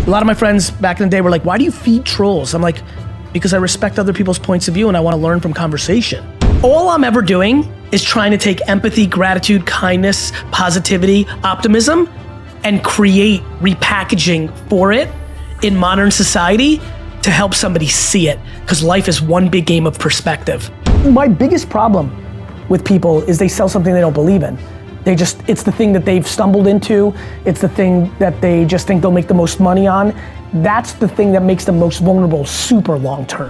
A lot of my friends back in the day were like, why do you feed trolls? I'm like, because I respect other people's points of view and I want to learn from conversation. All I'm ever doing is trying to take empathy, gratitude, kindness, positivity, optimism, and create repackaging for it in modern society to help somebody see it, because life is one big game of perspective. My biggest problem with people is they sell something they don't believe in. It's the thing that they've stumbled into. It's the thing that they just think they'll make the most money on. That's the thing that makes them most vulnerable super long term.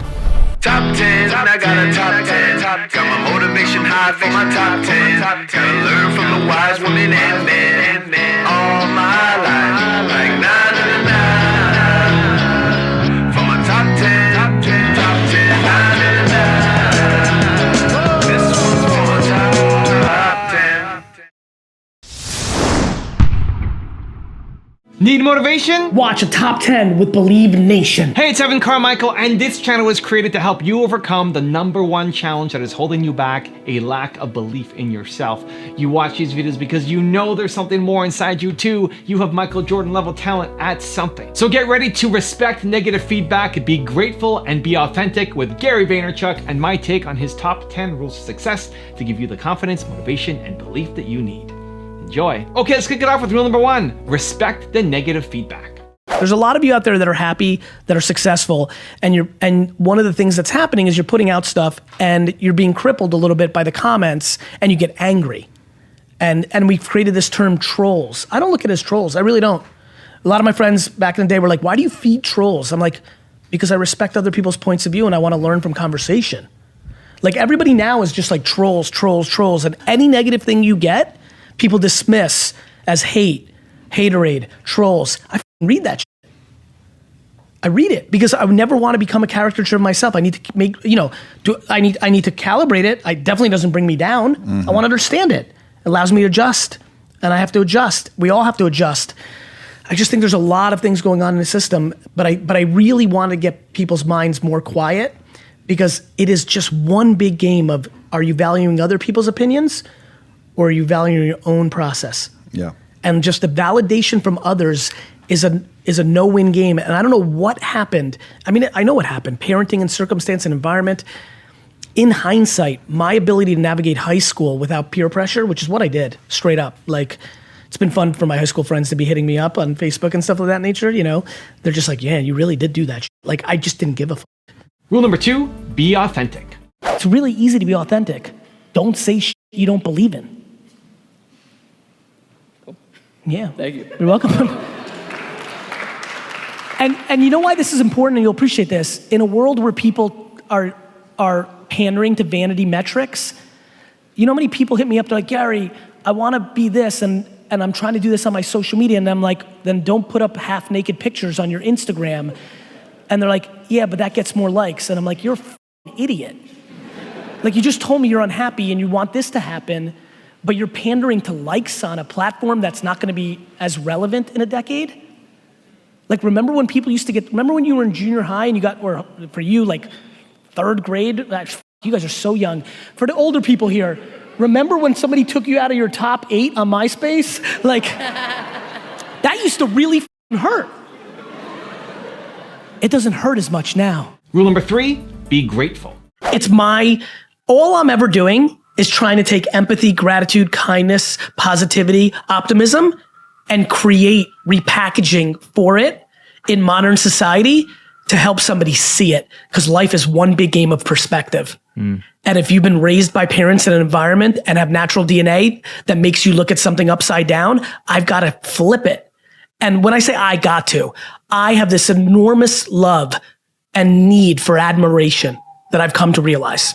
Top 10, I got a top 10. Got my motivation high for my top 10. Gotta learn from the wise women and men. All my life, like 9 to 9. For my top 10, top 10, 9 to 9. This one's for my top 10. Need motivation? Watch a top 10 with Believe Nation. Hey, it's Evan Carmichael, and this channel was created to help you overcome the #1 challenge that is holding you back, a lack of belief in yourself. You watch these videos because you know there's something more inside you too. You have Michael Jordan level talent at something. So get ready to respect negative feedback, be grateful, and be authentic with Gary Vaynerchuk and my take on his top 10 rules of success to give you the confidence, motivation, and belief that you need. Enjoy. Okay, let's kick it off with rule number 1. Respect the negative feedback. There's a lot of you out there that are happy, that are successful, and one of the things that's happening is you're putting out stuff and you're being crippled a little bit by the comments and you get angry. And we've created this term trolls. I don't look at it as trolls, I really don't. A lot of my friends back in the day were like, why do you feed trolls? I'm like, because I respect other people's points of view and I want to learn from conversation. Like everybody now is just like trolls, and any negative thing you get, people dismiss as hate, haterade, trolls. I read that shit. I read it because I would never want to become a caricature of myself. I need to make, I need to calibrate it. It definitely doesn't bring me down. I want to understand it. It allows me to adjust, and I have to adjust. We all have to adjust. I just think there's a lot of things going on in the system, but I really want to get people's minds more quiet, because it is just one big game of, are you valuing other people's opinions, or are you valuing your own process? Yeah. And just the validation from others is a no-win game. And I don't know what happened. I mean, I know what happened. Parenting and circumstance and environment. In hindsight, my ability to navigate high school without peer pressure, which is what I did, straight up. Like, it's been fun for my high school friends to be hitting me up on Facebook and stuff of that nature, They're just like, yeah, you really did do that. Like, I just didn't give a fuck. Rule number 2, be authentic. It's really easy to be authentic. Don't say shit you don't believe in. Yeah. Thank you. You're welcome. And you know why this is important, and you'll appreciate this. In a world where people are pandering to vanity metrics, you know how many people hit me up, they're like, Gary, I want to be this, and I'm trying to do this on my social media, and I'm like, then don't put up half-naked pictures on your Instagram. And they're like, yeah, but that gets more likes. And I'm like, you're a f***ing idiot. Like, you just told me you're unhappy and you want this to happen, but you're pandering to likes on a platform that's not gonna be as relevant in a decade? Like, remember when people used to remember when you were in junior high and you got, or for you, like 3rd grade? You guys are so young. For the older people here, remember when somebody took you out of your top 8 on MySpace? Like, that used to really hurt. It doesn't hurt as much now. Rule number 3, be grateful. All I'm ever doing is trying to take empathy, gratitude, kindness, positivity, optimism, and create repackaging for it in modern society to help somebody see it, because life is one big game of perspective. And if you've been raised by parents in an environment and have natural DNA that makes you look at something upside down, I've got to flip it. And when I say I have this enormous love and need for admiration that I've come to realize.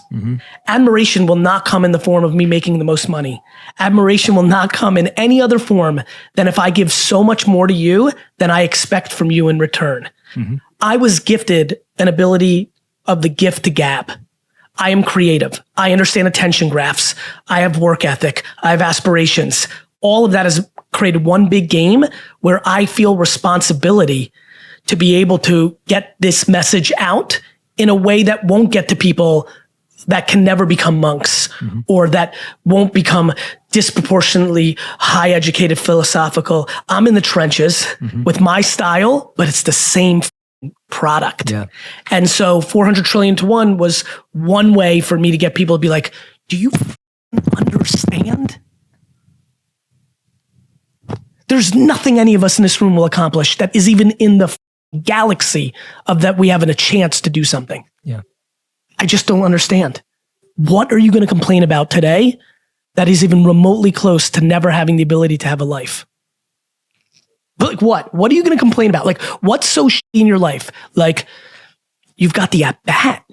Admiration will not come in the form of me making the most money. Admiration will not come in any other form than if I give so much more to you than I expect from you in return. I was gifted an ability of the gift to gab. I am creative. I understand attention graphs. I have work ethic. I have aspirations. All of that has created one big game where I feel responsibility to be able to get this message out in a way that won't get to people that can never become monks or that won't become disproportionately high educated philosophical. I'm in the trenches with my style, but it's the same product. Yeah. And so 400 trillion to one was one way for me to get people to be like, do you understand? There's nothing any of us in this room will accomplish that is even in the galaxy of that we have a chance to do something. Yeah. I just don't understand. What are you going to complain about today that is even remotely close to never having the ability to have a life? But like what? What are you going to complain about? Like what's so shitty in your life? Like you've got the at-bat.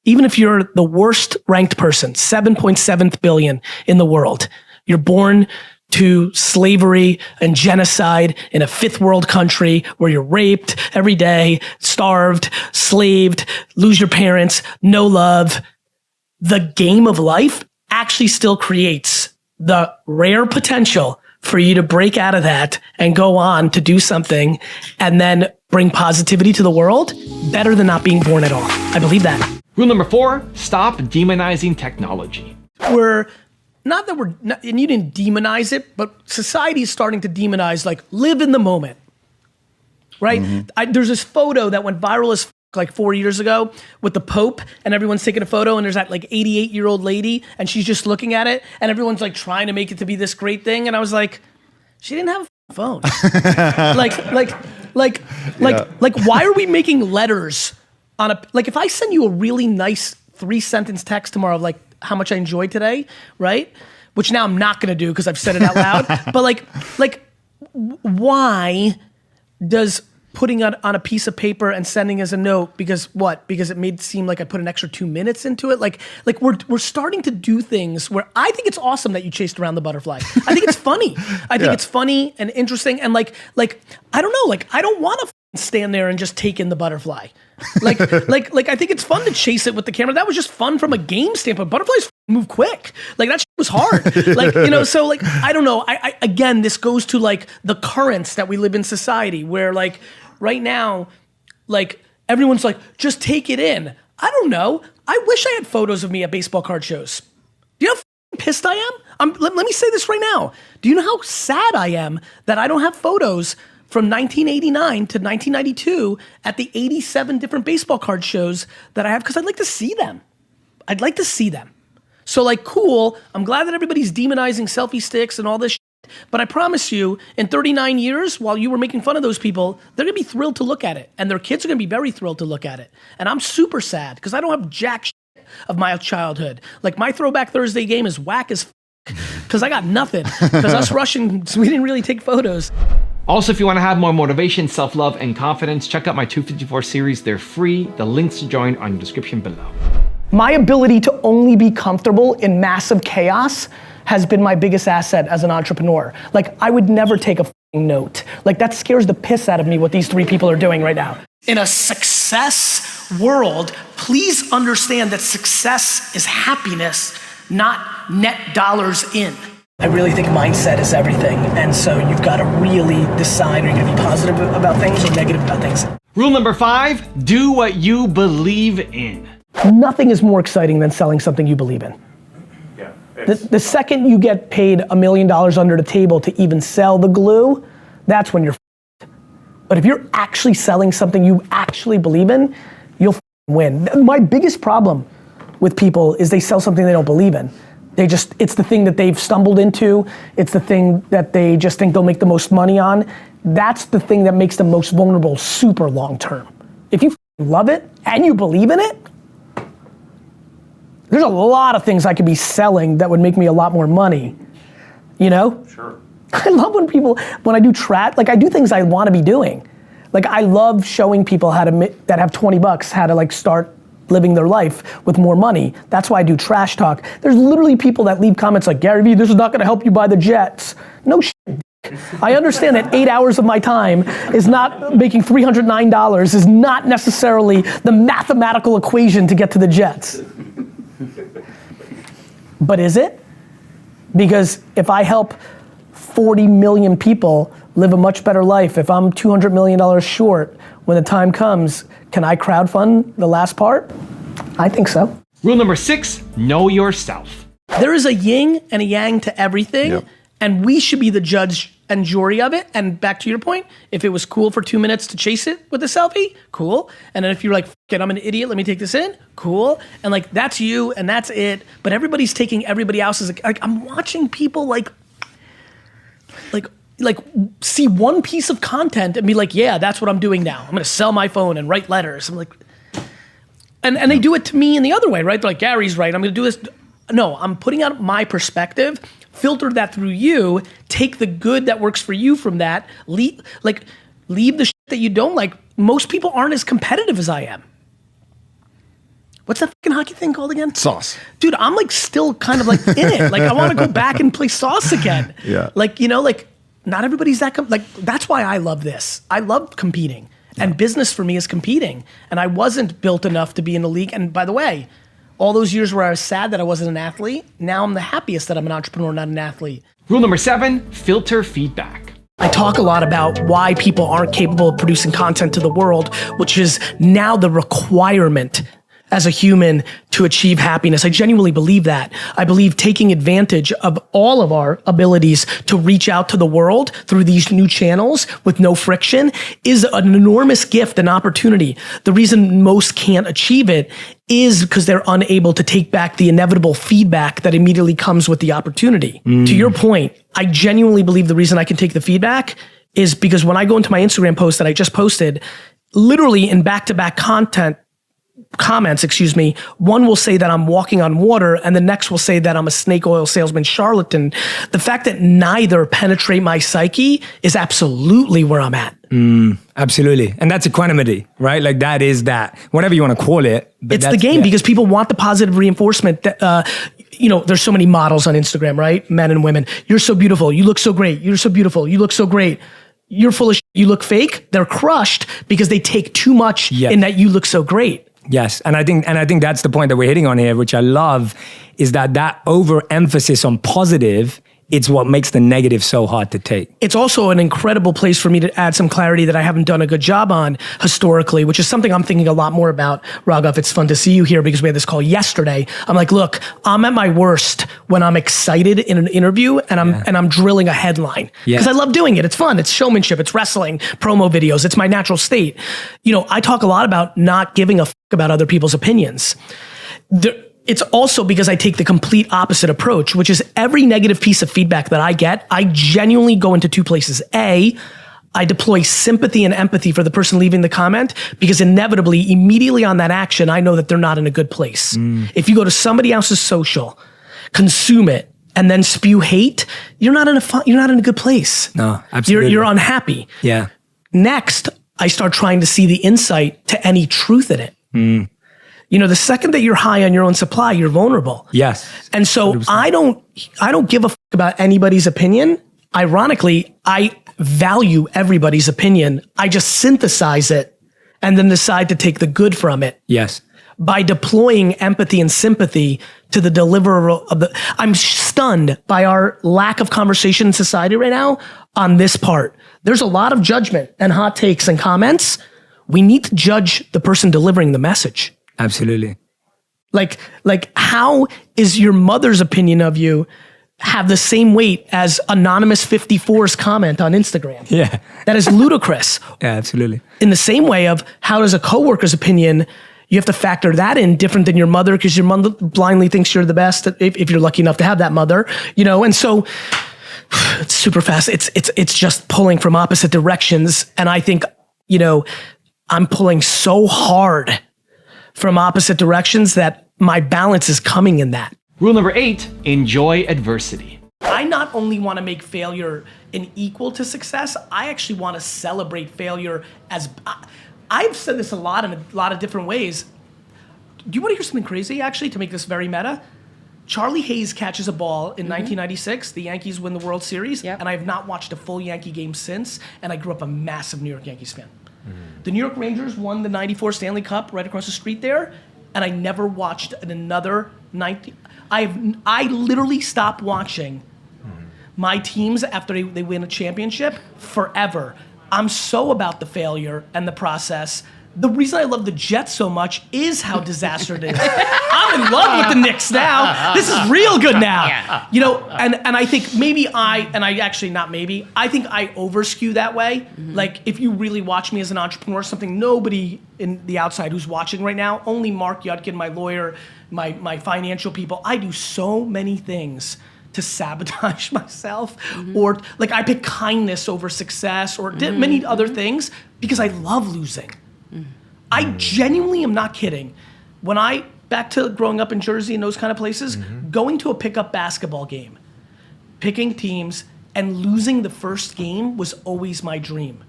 Even if you're the worst ranked person, 7.7 billion in the world, you're born to slavery and genocide in a fifth world country where you're raped every day, starved, slaved, lose your parents, no love. The game of life actually still creates the rare potential for you to break out of that and go on to do something and then bring positivity to the world better than not being born at all. I believe that. Rule number 4, stop demonizing technology. And you didn't demonize it, but society is starting to demonize, like, live in the moment, right? There's this photo that went viral as like 4 years ago with the Pope, and everyone's taking a photo, and there's that like 88-year-old lady, and she's just looking at it, and everyone's like trying to make it to be this great thing, and I was like, she didn't have a phone. like, why are we making letters on a, like, if I send you a really nice 3-sentence text tomorrow of like how much I enjoyed today, right? Which now I'm not gonna do because I've said it out loud. But why does putting it on a piece of paper and sending as a note, because what? Because it made it seem like I put an extra 2 minutes into it. Like we're starting to do things where I think it's awesome that you chased around the butterfly. I think it's funny. I think it's funny and interesting. And like I don't know, like I don't want to stand there and just take in the butterfly. Like I think it's fun to chase it with the camera. That was just fun from a game standpoint. Butterflies move quick. Like that shit was hard. Like, you know, so like, I don't know. I again, this goes to like the currents that we live in society where like right now, like everyone's like, just take it in. I don't know. I wish I had photos of me at baseball card shows. Do you know how pissed I am? Let me say this right now. Do you know how sad I am that I don't have photos from 1989 to 1992 at the 87 different baseball card shows that I have, because I'd like to see them. I'd like to see them. So like, cool, I'm glad that everybody's demonizing selfie sticks and all this shit, but I promise you, in 39 years, while you were making fun of those people, they're gonna be thrilled to look at it, and their kids are gonna be very thrilled to look at it. And I'm super sad, because I don't have jack shit of my childhood. Like my Throwback Thursday game is whack as because I got nothing, because us Russians, we didn't really take photos. Also, if you want to have more motivation, self-love, and confidence, check out my 254 series. They're free. The links to join are in the description below. My ability to only be comfortable in massive chaos has been my biggest asset as an entrepreneur. Like, I would never take a f***ing note. Like, that scares the piss out of me what these 3 people are doing right now. In a success world, please understand that success is happiness, not net dollars in. I really think mindset is everything, and so you've got to really decide, are you gonna be positive about things or negative about things? Rule number 5, do what you believe in. Nothing is more exciting than selling something you believe in. Yeah. The second you get paid $1 million under the table to even sell the glue, that's when you're f***ed. But if you're actually selling something you actually believe in, you'll win. My biggest problem with people is they sell something they don't believe in. It's the thing that they've stumbled into. It's the thing that they just think they'll make the most money on. That's the thing that makes them most vulnerable super long term. If you love it and you believe in it, there's a lot of things I could be selling that would make me a lot more money, you know? Sure. I love when I do like I do things I want to be doing. Like I love showing people how to, that have 20 bucks, how to like start living their life with more money. That's why I do trash talk. There's literally people that leave comments like, Gary Vee, this is not gonna help you buy the jets. No shit. I understand that 8 hours of my time is not making $309 is not necessarily the mathematical equation to get to the jets. But is it? Because if I help 40 million people live a much better life, if I'm $200 million short, when the time comes, can I crowdfund the last part? I think so. Rule number 6, know yourself. There is a yin and a yang to everything, and we should be the judge and jury of it. And back to your point, if it was cool for 2 minutes to chase it with a selfie, cool. And then if you're like, "F it, I'm an idiot, let me take this in," cool. And like, that's you and that's it. But everybody's taking everybody else's, like I'm watching people like see one piece of content and be like, yeah, that's what I'm doing now. I'm gonna sell my phone and write letters. I'm like, and they do it to me in the other way, right? They're like, Gary's right, I'm gonna do this. No, I'm putting out my perspective, filter that through you, take the good that works for you from that, leave the shit that you don't like. Most people aren't as competitive as I am. What's that fucking hockey thing called again? Sauce. Dude, I'm like still kind of like in it. Like I wanna go back and play sauce again. Yeah. Like, you know, like not everybody's that, that's why I love this. I love competing. And business for me is competing. And I wasn't built enough to be in the league. And by the way, all those years where I was sad that I wasn't an athlete, now I'm the happiest that I'm an entrepreneur, not an athlete. Rule number 7, filter feedback. I talk a lot about why people aren't capable of producing content to the world, which is now the requirement as a human to achieve happiness. I genuinely believe that. I believe taking advantage of all of our abilities to reach out to the world through these new channels with no friction is an enormous gift and opportunity. The reason most can't achieve it is because they're unable to take back the inevitable feedback that immediately comes with the opportunity. To your point, I genuinely believe the reason I can take the feedback is because when I go into my Instagram post that I just posted, literally in back-to-back comments, one will say that I'm walking on water and the next will say that I'm a snake oil salesman charlatan. The fact that neither penetrate my psyche is absolutely where I'm at. Absolutely. And that's equanimity, right? Like that is that, whatever you want to call it. It's the game because people want the positive reinforcement that, there's so many models on Instagram, right? Men and women. You're so beautiful. You look so great. You're so beautiful. You look so great. You're full of shit. You look fake. They're crushed because they take too much in that you look so great. Yes, and I think that's the point that we're hitting on here, which I love, is that overemphasis on positive, it's what makes the negative so hard to take. It's also an incredible place for me to add some clarity that I haven't done a good job on historically, which is something I'm thinking a lot more about. Raghav, it's fun to see you here because we had this call yesterday. I'm like, look, I'm at my worst when I'm excited in an interview and I'm drilling a headline because I love doing it. It's fun. It's showmanship. It's wrestling, promo videos. It's my natural state. I talk a lot about not giving a fuck about other people's opinions. It's also because I take the complete opposite approach, which is every negative piece of feedback that I get, I genuinely go into two places. A, I deploy sympathy and empathy for the person leaving the comment because inevitably, immediately on that action, I know that they're not in a good place. If you go to somebody else's social, consume it, and then spew hate, you're not in a good place. No, absolutely. You're unhappy. Yeah. Next, I start trying to see the insight to any truth in it. The second that you're high on your own supply, you're vulnerable. Yes. And so 100%. I don't give a fuck about anybody's opinion. Ironically, I value everybody's opinion. I just synthesize it and then decide to take the good from it. Yes. By deploying empathy and sympathy to the deliverer of I'm stunned by our lack of conversation in society right now on this part. There's a lot of judgment and hot takes and comments. We need to judge the person delivering the message. Absolutely. Like how is your mother's opinion of you have the same weight as Anonymous 54's comment on Instagram? Yeah. That is ludicrous. Yeah, absolutely. In the same way of how does a coworker's opinion, you have to factor that in different than your mother because your mother blindly thinks you're the best if you're lucky enough to have that mother, and so it's super fast. It's just pulling from opposite directions. And I think, I'm pulling so hard from opposite directions that my balance is coming in that. Rule number 8, enjoy adversity. I not only want to make failure an equal to success, I actually want to celebrate failure as, I've said this a lot in a lot of different ways. Do you want to hear something crazy actually to make this very meta? Charlie Hayes catches a ball in 1996, the Yankees win the World Series, and I have not watched a full Yankee game since, and I grew up a massive New York Yankees fan. The New York Rangers won the 94 Stanley Cup right across the street there, and I never watched another 90. I literally stopped watching my teams after they win a championship forever. I'm so about the failure and the process the reason I love the Jets so much is how disastrous it is. I'm in love with the Knicks now. This is real good now. Yeah. You know, and I think I think I overskew that way. Like if you really watch me as an entrepreneur, something nobody in the outside who's watching right now, only Mark Yudkin, my lawyer, my financial people, I do so many things to sabotage myself, or like I pick kindness over success, or many other things because I love losing. I genuinely am not kidding. Back to growing up in Jersey and those kind of places, going to a pickup basketball game, picking teams, and losing the first game was always my dream.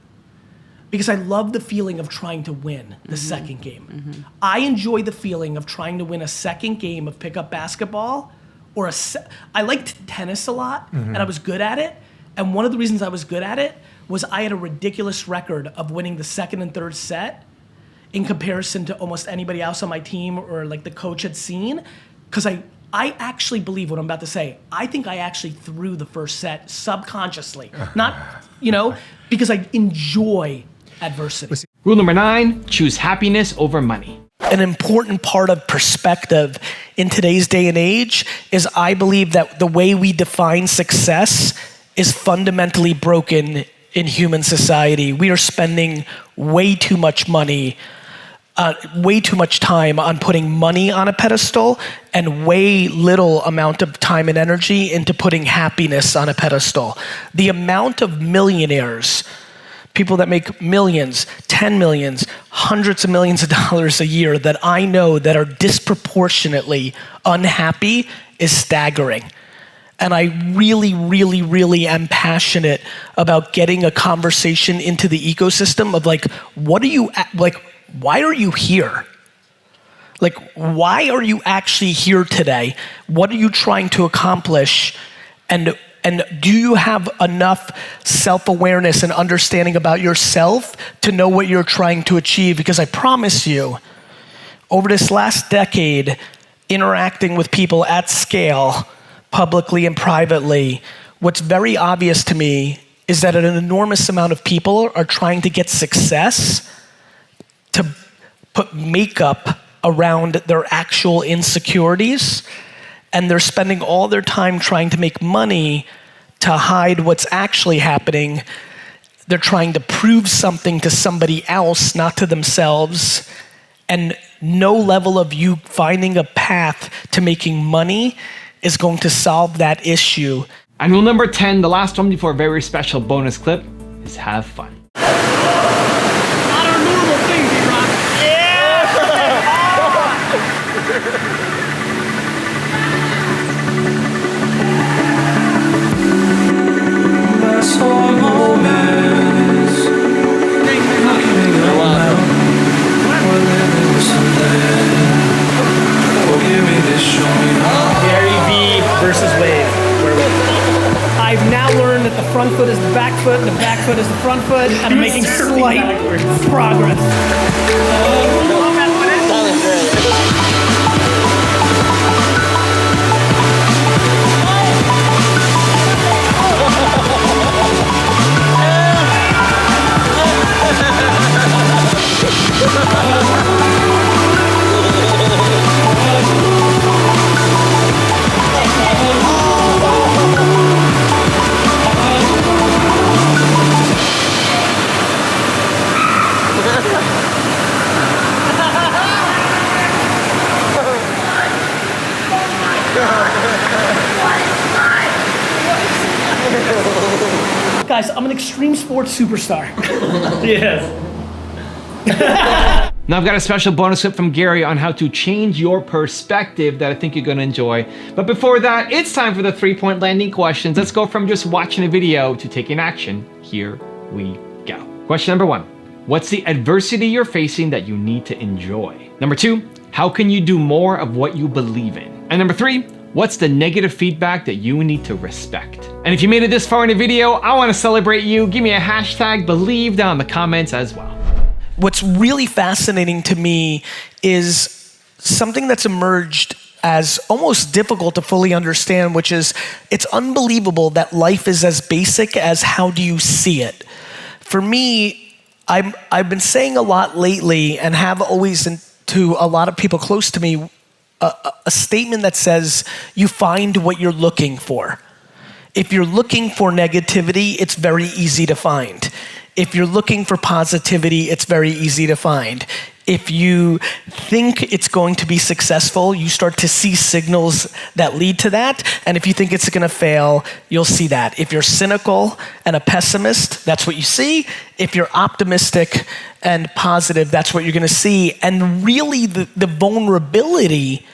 Because I love the feeling of trying to win the second game. I enjoy the feeling of trying to win a second game of pickup basketball, I liked tennis a lot, and I was good at it. And one of the reasons I was good at it was I had a ridiculous record of winning the second and third set in comparison to almost anybody else on my team or like the coach had seen. Because I actually believe what I'm about to say. I think I actually threw the first set subconsciously. Not, because I enjoy adversity. Rule number 9, choose happiness over money. An important part of perspective in today's day and age is I believe that the way we define success is fundamentally broken in human society. We are spending way too much money, way too much time on putting money on a pedestal and way little amount of time and energy into putting happiness on a pedestal. The amount of millionaires, people that make millions, 10 millions, hundreds of millions of dollars a year that I know that are disproportionately unhappy is staggering. And I really, really, really am passionate about getting a conversation into the ecosystem of like, why are you here? Like, why are you actually here today? What are you trying to accomplish? And do you have enough self-awareness and understanding about yourself to know what you're trying to achieve? Because I promise you, over this last decade, interacting with people at scale, publicly and privately, what's very obvious to me is that an enormous amount of people are trying to get success to put makeup around their actual insecurities, and they're spending all their time trying to make money to hide what's actually happening. They're trying to prove something to somebody else, not to themselves, and no level of you finding a path to making money is going to solve that issue. And rule number 10, the last one before a very special bonus clip, is have fun. Not our normal thing, D-Rock. Gary V versus Wave. I've now learned that the front foot is the back foot, and the back foot is the front foot, and I'm making slight progress. Guys, I'm an extreme sports superstar. Yes. Now I've got a special bonus clip from Gary on how to change your perspective that I think you're gonna enjoy. But before that, it's time for the 3-point landing questions. Let's go from just watching a video to taking action. Here we go. Question number 1. What's the adversity you're facing that you need to enjoy? Number 2, how can you do more of what you believe in? And number 3, what's the negative feedback that you need to respect? And if you made it this far in the video, I wanna celebrate you. Give me a hashtag believe down in the comments as well. What's really fascinating to me is something that's emerged as almost difficult to fully understand, which is it's unbelievable that life is as basic as how do you see it. For me, I've been saying a lot lately, and have always to a lot of people close to me, a statement that says, you find what you're looking for. If you're looking for negativity, it's very easy to find. If you're looking for positivity, it's very easy to find. If you think it's going to be successful, you start to see signals that lead to that. And if you think it's going to fail, you'll see that. If you're cynical and a pessimist, that's what you see. If you're optimistic and positive, that's what you're going to see. And really the vulnerability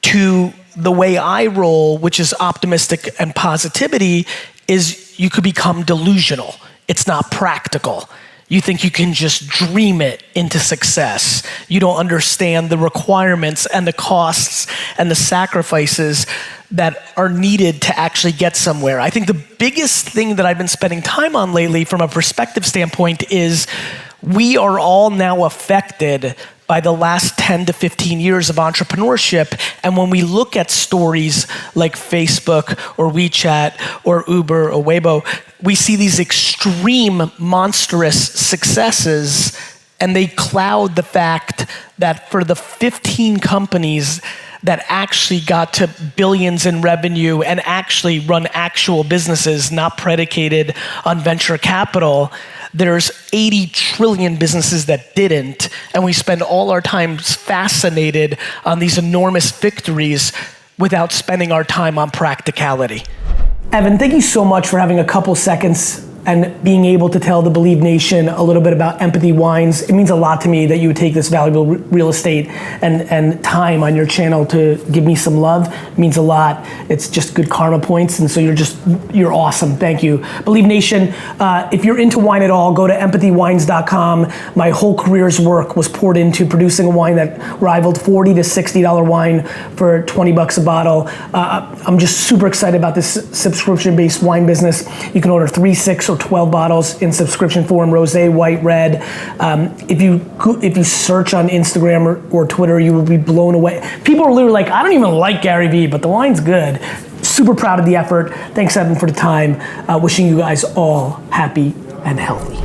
to the way I roll, which is optimistic and positivity, is you could become delusional. It's not practical. You think you can just dream it into success. You don't understand the requirements and the costs and the sacrifices that are needed to actually get somewhere. I think the biggest thing that I've been spending time on lately from a perspective standpoint is we are all now affected by the last 10 to 15 years of entrepreneurship. And when we look at stories like Facebook or WeChat or Uber or Weibo, we see these extreme, monstrous successes, and they cloud the fact that for the 15 companies that actually got to billions in revenue and actually run actual businesses, not predicated on venture capital, there's 80 trillion businesses that didn't, and we spend all our time fascinated on these enormous victories without spending our time on practicality. Evan, thank you so much for having a couple seconds and being able to tell the Believe Nation a little bit about Empathy Wines. It means a lot to me that you would take this valuable real estate and time on your channel to give me some love. It means a lot. It's just good karma points, and so you're awesome. Thank you. Believe Nation, if you're into wine at all, go to empathywines.com. My whole career's work was poured into producing a wine that rivaled $40 to $60 wine for 20 bucks a bottle. I'm just super excited about this subscription-based wine business. You can order 3, 6, or 12 bottles in subscription form, rosé, white, red. If you search on Instagram or Twitter, you will be blown away. People are literally like, I don't even like Gary Vee, but the wine's good. Super proud of the effort. Thanks, Evan, for the time. Wishing you guys all happy and healthy.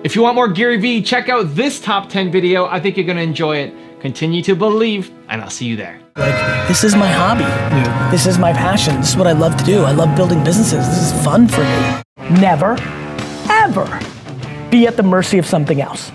If you want more Gary Vee, check out this top 10 video. I think you're gonna enjoy it. Continue to believe, and I'll see you there. Like, this is my hobby. This is my passion. This is what I love to do. I love building businesses. This is fun for me. Never, ever be at the mercy of something else.